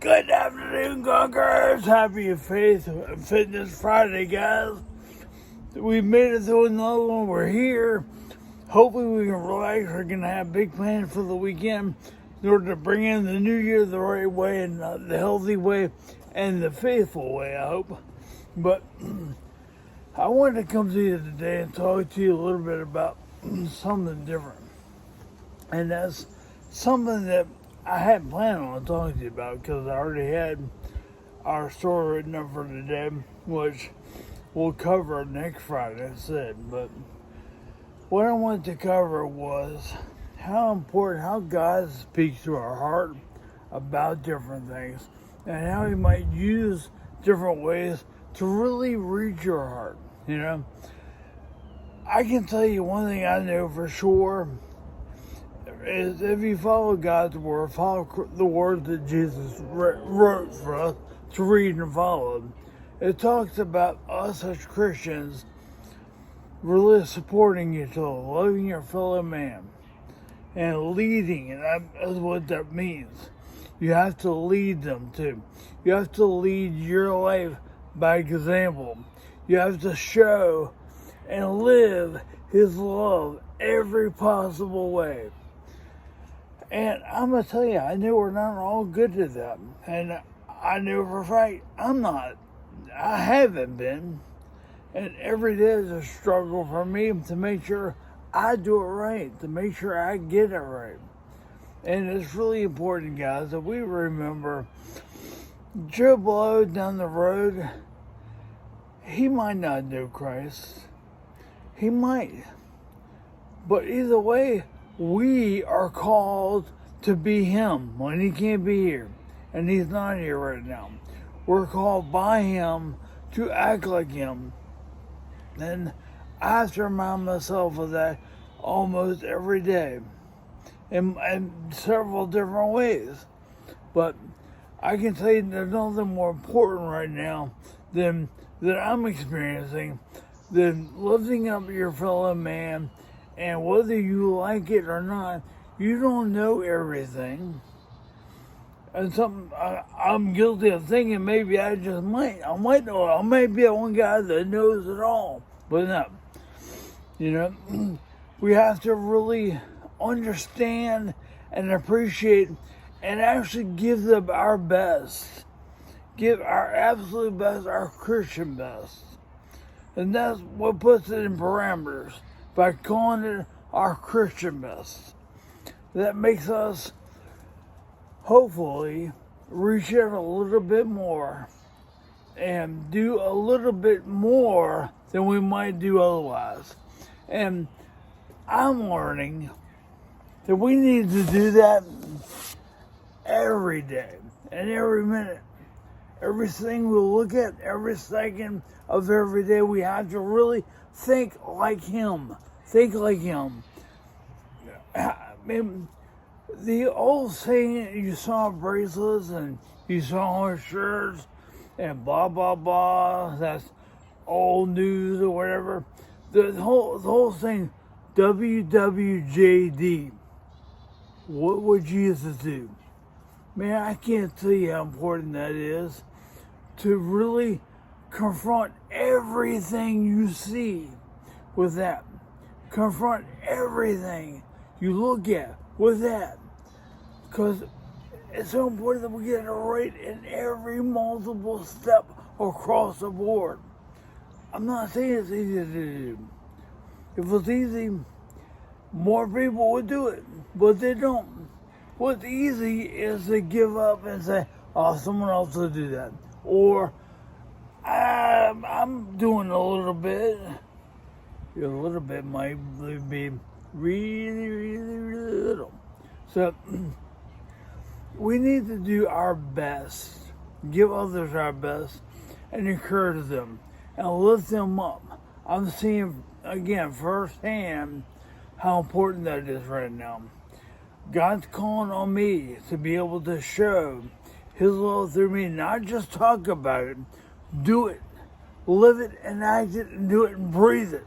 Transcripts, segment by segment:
Good afternoon, Conquerors. Happy Faith and Fitness Friday, guys. We made it through another one. We're here. Hopefully we can relax. We're going to have big plans for the weekend in order to bring in the new year the right way and the healthy way and the faithful way, I hope. But I wanted to come to you today and talk to you a little bit about something different. And that's something that I hadn't planned on talking to you about because I already had our story written up for today, which we'll cover next Friday, I said. But what I wanted to cover was how God speaks to our heart about different things and how He might use different ways to really reach your heart. You know, I can tell you one thing I know for sure is if you follow God's word, follow the words that Jesus wrote for us to read and follow. It talks about us as Christians really supporting each other, loving your fellow man, and leading, and that's what that means. You have to lead them too. You have to lead your life by example. You have to show and live His love every possible way. And I'm going to tell you, I know we're not all good to that. And I know for a fact I'm not. I haven't been. And every day is a struggle for me to make sure I do it right, to make sure I get it right. And it's really important, guys, that we remember Joe Blow down the road, he might not know Christ. He might. But either way, we are called to be Him when He can't be here. And He's not here right now. We're called by Him to act like Him. And I have to remind myself of that almost every day in several different ways. But I can tell you there's nothing more important right now than that I'm experiencing than lifting up your fellow man. And whether you like it or not, you don't know everything. And I'm guilty of thinking maybe I might know it. I might be the one guy that knows it all. But no. You know, we have to really understand and appreciate and actually give them our best. Give our absolute best, our Christian best. And that's what puts it in parameters. By calling it our Christian best. That makes us, hopefully, reach out a little bit more and do a little bit more than we might do otherwise. And I'm learning that we need to do that every day and every minute. Everything we look at, every second of every day, we have to really think like Him. Think like Him. I mean, the old saying, you saw bracelets and you saw shirts and blah, blah, blah, that's old news or whatever. The whole thing, WWJD. What would Jesus do? Man, I can't tell you how important that is to really confront everything you see with that. Confront everything you look at with that. Because it's so important that we get it right in every multiple step across the board. I'm not saying it's easy to do. If it was easy, more people would do it. But they don't. What's easy is to give up and say, oh, someone else will do that. Or, I'm doing a little bit. A little bit might be really, really, really little. So, we need to do our best, give others our best, and encourage them, and lift them up. I'm seeing, again, firsthand how important that is right now. God's calling on me to be able to show His love through me, not just talk about it, do it, live it and act it and do it and breathe it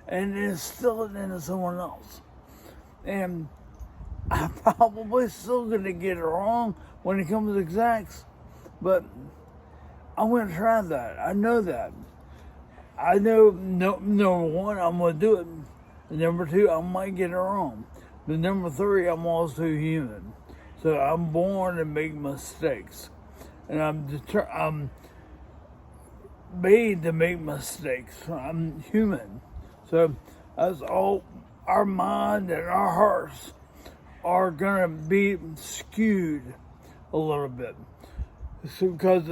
and instill it into someone else. And I'm probably still going to get it wrong when it comes to exacts. But I'm going to try that. I know that. I know, number one, I'm going to do it. And number two, I might get it wrong. But number three, I'm also human. So I'm born to make mistakes. And I'm made to make mistakes. I'm human. So that's all. Our mind and our hearts are going to be skewed a little bit. So because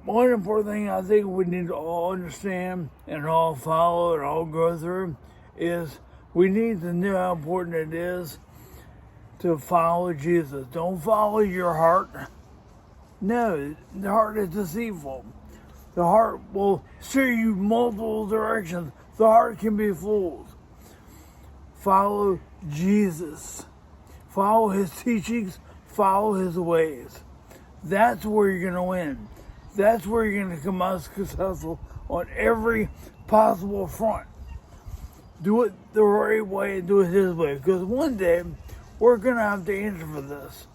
one important thing I think we need to all understand and all follow and all go through is we need to know how important it is to follow Jesus. Don't follow your heart. No, the heart is deceitful. The heart will steer you multiple directions. The heart can be fooled. Follow Jesus. Follow his teachings. Follow his ways. That's where you're going to win. That's where you're going to come out successful on every possible front. Do it the right way and do it his way. Because one day, we're going to have to answer for this.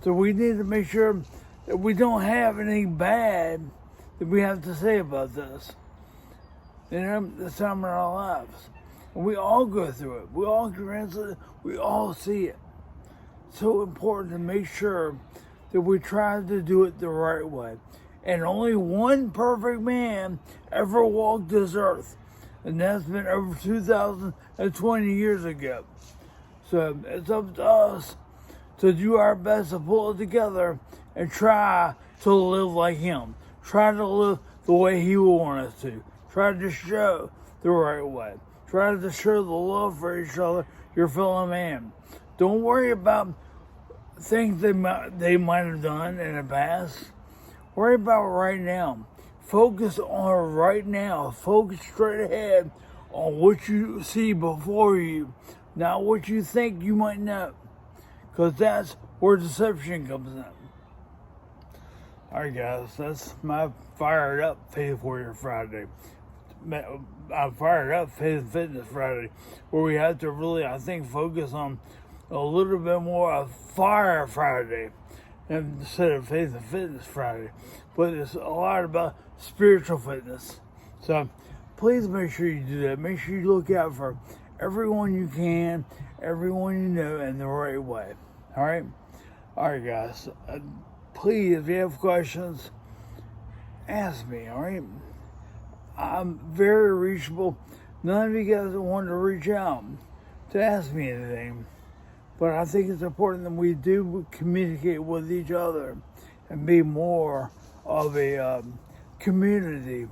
So we need to make sure that we don't have anything bad that we have to say about this. This time in our lives. And we all go through it. We all experience it. We all see it. So important to make sure that we try to do it the right way. And only one perfect man ever walked this earth. And that's been over 2,020 years ago. So it's up to us to do our best to pull it together and try to live like him. Try to live the way he would want us to. Try to show the right way. Try to show the love for each other, your fellow man. Don't worry about things they might have done in the past. Worry about right now. Focus on right now. Focus straight ahead on what you see before you, not what you think you might know. Because that's where deception comes in. Alright guys, that's my Fired Up Faith Warrior Friday. I'm Fired Up Faith and Fitness Friday, where we have to really, I think, focus on a little bit more of Fire Friday instead of Faith and Fitness Friday. But it's a lot about spiritual fitness. So please make sure you do that. Make sure you look out for everyone you can, everyone you know in the right way. Alright? Alright guys. Please, if you have questions, ask me, alright? I'm very reachable. None of you guys want to reach out to ask me anything. But I think it's important that we do communicate with each other and be more of a community.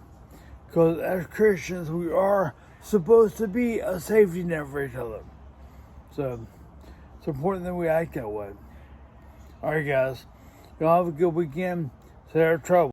Because as Christians, we are supposed to be a safety net for each other. So it's important that we act that way. Alright guys, y'all have a good weekend. Stay out of trouble.